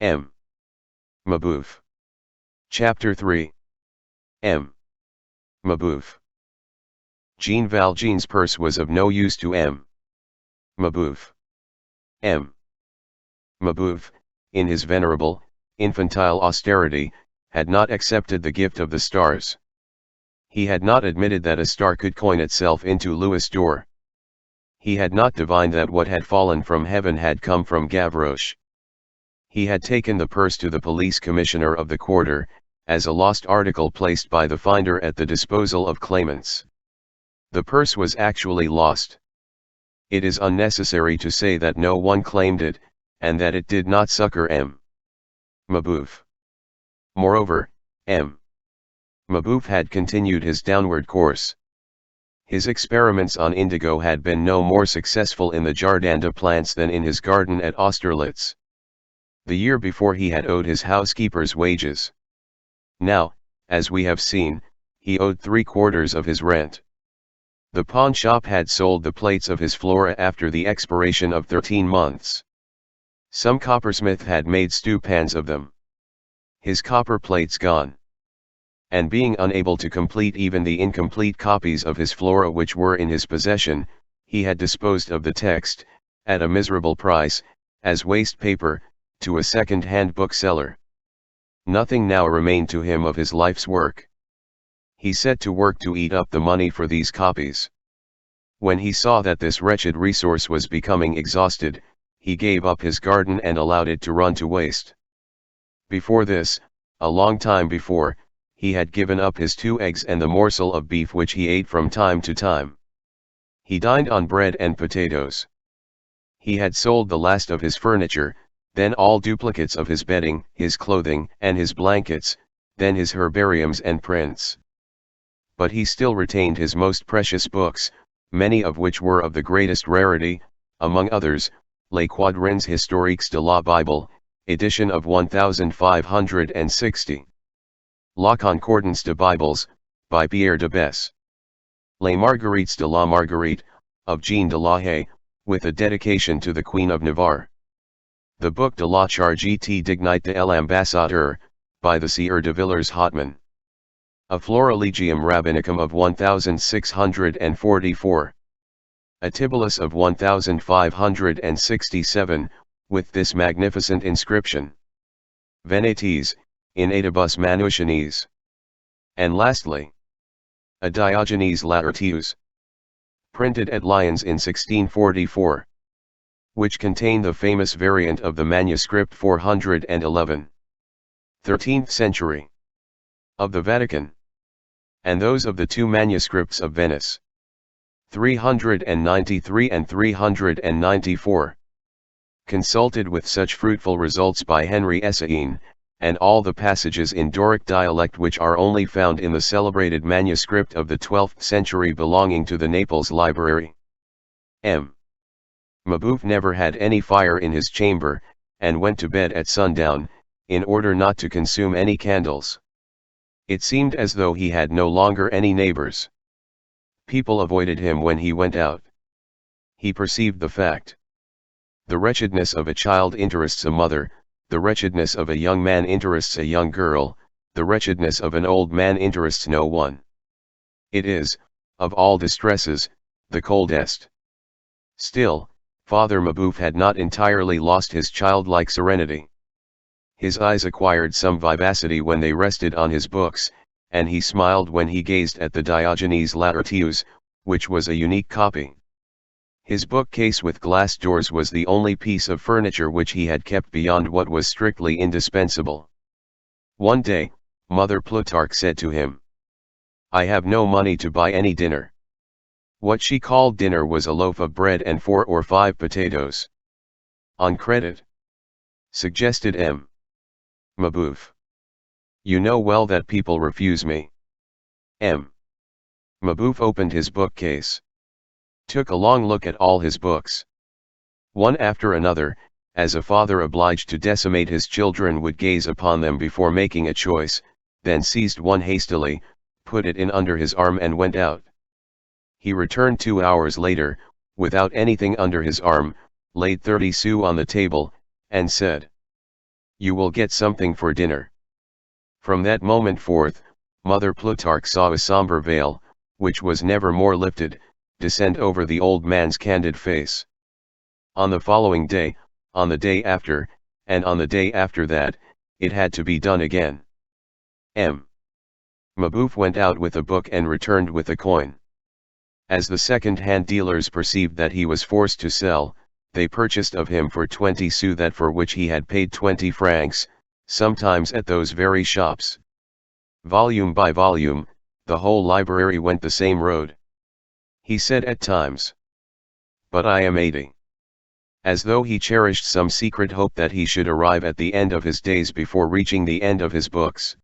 M. Mabeuf. Chapter 3. M. Mabeuf. Jean Valjean's purse was of no use to M. Mabeuf. M. Mabeuf, in his venerable, infantile austerity, had not accepted the gift of the stars. He had not admitted that a star could coin itself into Louis d'Or. He had not divined that what had fallen from heaven had come from Gavroche. He had taken the purse to the police commissioner of the quarter, as a lost article placed by the finder at the disposal of claimants. The purse was actually lost. It is unnecessary to say that no one claimed it, and that it did not succor M. Mabeuf. Moreover, M. Mabeuf had continued his downward course. His experiments on indigo had been no more successful in the Jardin de Plantes than in his garden at Austerlitz. The year before he had owed his housekeeper's wages. Now, as we have seen, he owed 3/4 of his rent. The pawn shop had sold the plates of his flora after the expiration of 13 months. Some coppersmith had made stewpans of them. His copper plates gone. And being unable to complete even the incomplete copies of his flora which were in his possession, he had disposed of the text, at a miserable price, as waste paper, to a second-hand bookseller. Nothing now remained to him of his life's work. He set to work to eat up the money for these copies. When he saw that this wretched resource was becoming exhausted, he gave up his garden and allowed it to run to waste. Before this, a long time before, he had given up his 2 eggs and the morsel of beef which he ate from time to time. He dined on bread and potatoes. He had sold the last of his furniture, then all duplicates of his bedding, his clothing, and his blankets, then his herbariums and prints. But he still retained his most precious books, many of which were of the greatest rarity, among others, Les Quatrains Historiques de la Bible, edition of 1560. La Concordance de Bibles, by Pierre de Besse. Les Marguerites de la Marguerite, of Jean de la Haye, with a dedication to the Queen of Navarre. The Book de la Charité Dignité de l'Ambassadeur, by the Sieur de Villers-Hotman. A Florilegium Rabbinicum of 1644. A Tibullus of 1567, with this magnificent inscription: Venetes, in Adibus Manusianes. And lastly, a Diogenes Laertius, printed at Lyons in 1644. Which contain the famous variant of the manuscript 411, 13th century, of the Vatican, and those of the 2 manuscripts of Venice, 393 and 394. Consulted with such fruitful results by Henry Essain, and all the passages in Doric dialect which are only found in the celebrated manuscript of the 12th century belonging to the Naples Library. M. Mabeuf never had any fire in his chamber, and went to bed at sundown, in order not to consume any candles. It seemed as though he had no longer any neighbors. People avoided him when he went out. He perceived the fact. The wretchedness of a child interests a mother, the wretchedness of a young man interests a young girl, the wretchedness of an old man interests no one. It is, of all distresses, the coldest. Still, Father Mabeuf had not entirely lost his childlike serenity. His eyes acquired some vivacity when they rested on his books, and he smiled when he gazed at the Diogenes Laertius, which was a unique copy. His bookcase with glass doors was the only piece of furniture which he had kept beyond what was strictly indispensable. One day, Mother Plutarch said to him, "I have no money to buy any dinner." What she called dinner was a loaf of bread and 4 or 5 potatoes. "On credit," suggested M. Mabeuf. "You know well that people refuse me." M. Mabeuf opened his bookcase. Took a long look at all his books. One after another, as a father obliged to decimate his children would gaze upon them before making a choice, then seized one hastily, put it in under his arm and went out. He returned 2 hours later, without anything under his arm, laid 30 sous on the table, and said, You will get something for dinner. From that moment forth, Mother Plutarch saw a somber veil, which was never more lifted, descend over the old man's candid face. On the following day, on the day after, and on the day after that, it had to be done again. Mabeuf went out with a book and returned with a coin. As the second-hand dealers perceived that he was forced to sell, they purchased of him for 20 sous that for which he had paid 20 francs, sometimes at those very shops. Volume by volume, the whole library went the same road. He said at times, "But I am 80." As though he cherished some secret hope that he should arrive at the end of his days before reaching the end of his books.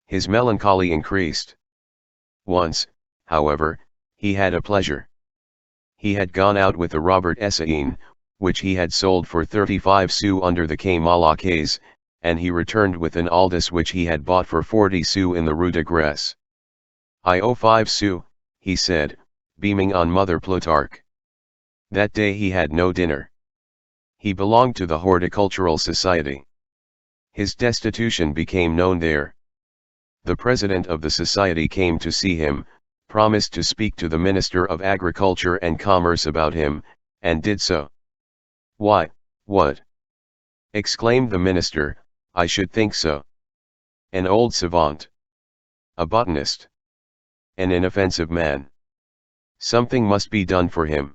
His melancholy increased. Once, however, he had a pleasure. He had gone out with a Robert Essain, which he had sold for 35 sous under the Quai Malaquais, and he returned with an Aldus which he had bought for 40 sous in the Rue de Grèce. "I owe 5 sous, he said, beaming on Mother Plutarch. That day he had no dinner. He belonged to the Horticultural Society. His destitution became known there. The president of the society came to see him, promised to speak to the Minister of Agriculture and Commerce about him, and did so. "Why, what?" exclaimed the minister, "I should think so. An old savant. A botanist. An inoffensive man. Something must be done for him."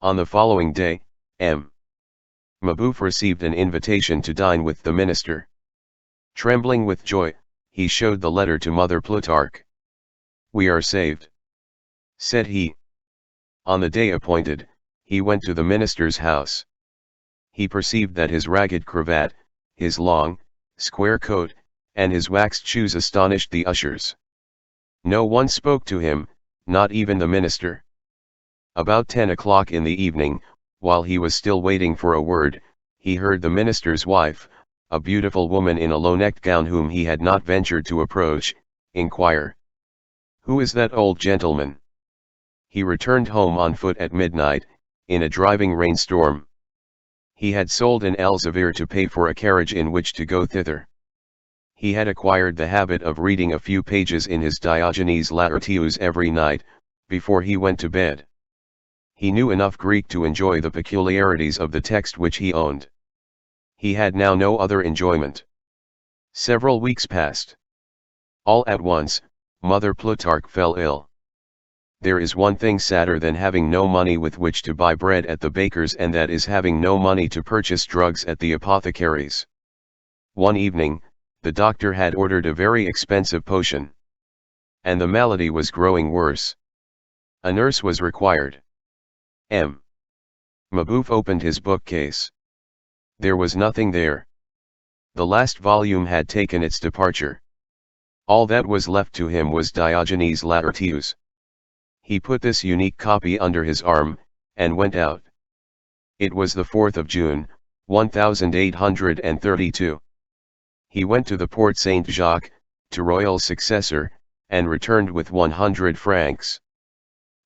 On the following day, Mabeuf received an invitation to dine with the minister. Trembling with joy, he showed the letter to Mother Plutarch. "We are saved," said he. On the day appointed, he went to the minister's house. He perceived that his ragged cravat, his long, square coat, and his waxed shoes astonished the ushers. No one spoke to him, not even the minister. About 10 o'clock in the evening, while he was still waiting for a word, he heard the minister's wife, a beautiful woman in a low-necked gown whom he had not ventured to approach, inquire, "Who is that old gentleman?" He returned home on foot at midnight, in a driving rainstorm. He had sold an Elsevier to pay for a carriage in which to go thither. He had acquired the habit of reading a few pages in his Diogenes Laertius every night, before he went to bed. He knew enough Greek to enjoy the peculiarities of the text which he owned. He had now no other enjoyment. Several weeks passed. All at once, Mother Plutarch fell ill. There is one thing sadder than having no money with which to buy bread at the baker's, and that is having no money to purchase drugs at the apothecary's. One evening, the doctor had ordered a very expensive potion. And the malady was growing worse. A nurse was required. Mabeuf opened his bookcase. There was nothing there. The last volume had taken its departure. All that was left to him was Diogenes Laertius. He put this unique copy under his arm, and went out. It was the 4th of June, 1832. He went to the Porte Saint-Jacques, to Royal's successor, and returned with 100 francs.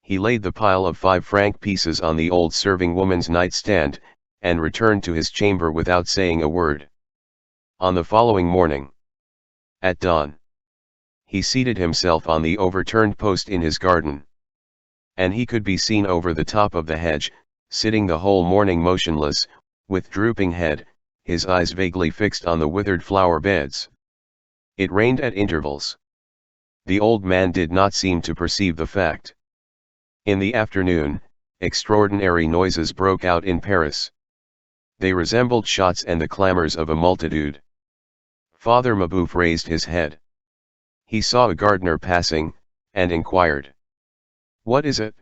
He laid the pile of 5-franc pieces on the old serving woman's nightstand, and returned to his chamber without saying a word. On the following morning, at dawn, he seated himself on the overturned post in his garden. And he could be seen over the top of the hedge, sitting the whole morning motionless, with drooping head, his eyes vaguely fixed on the withered flower beds. It rained at intervals. The old man did not seem to perceive the fact. In the afternoon, extraordinary noises broke out in Paris. They resembled shots and the clamors of a multitude. Father Mabeuf raised his head. He saw a gardener passing, and inquired, "What is it?"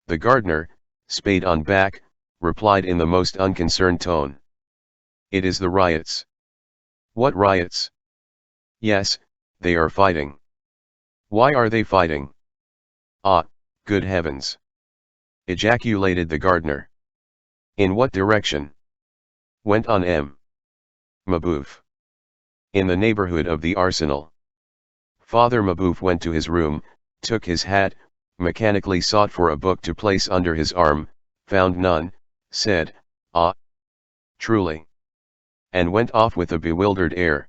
The gardener, spade on back, replied in the most unconcerned tone, "It is the riots." "What riots?" "Yes, they are fighting." "Why are they fighting?" "Ah, good heavens!" ejaculated the gardener. "In what direction?" went on Mabeuf. "In the neighborhood of the arsenal." Father Mabeuf went to his room, took his hat, mechanically sought for a book to place under his arm, found none, said, "Ah, truly! and went off with a bewildered air.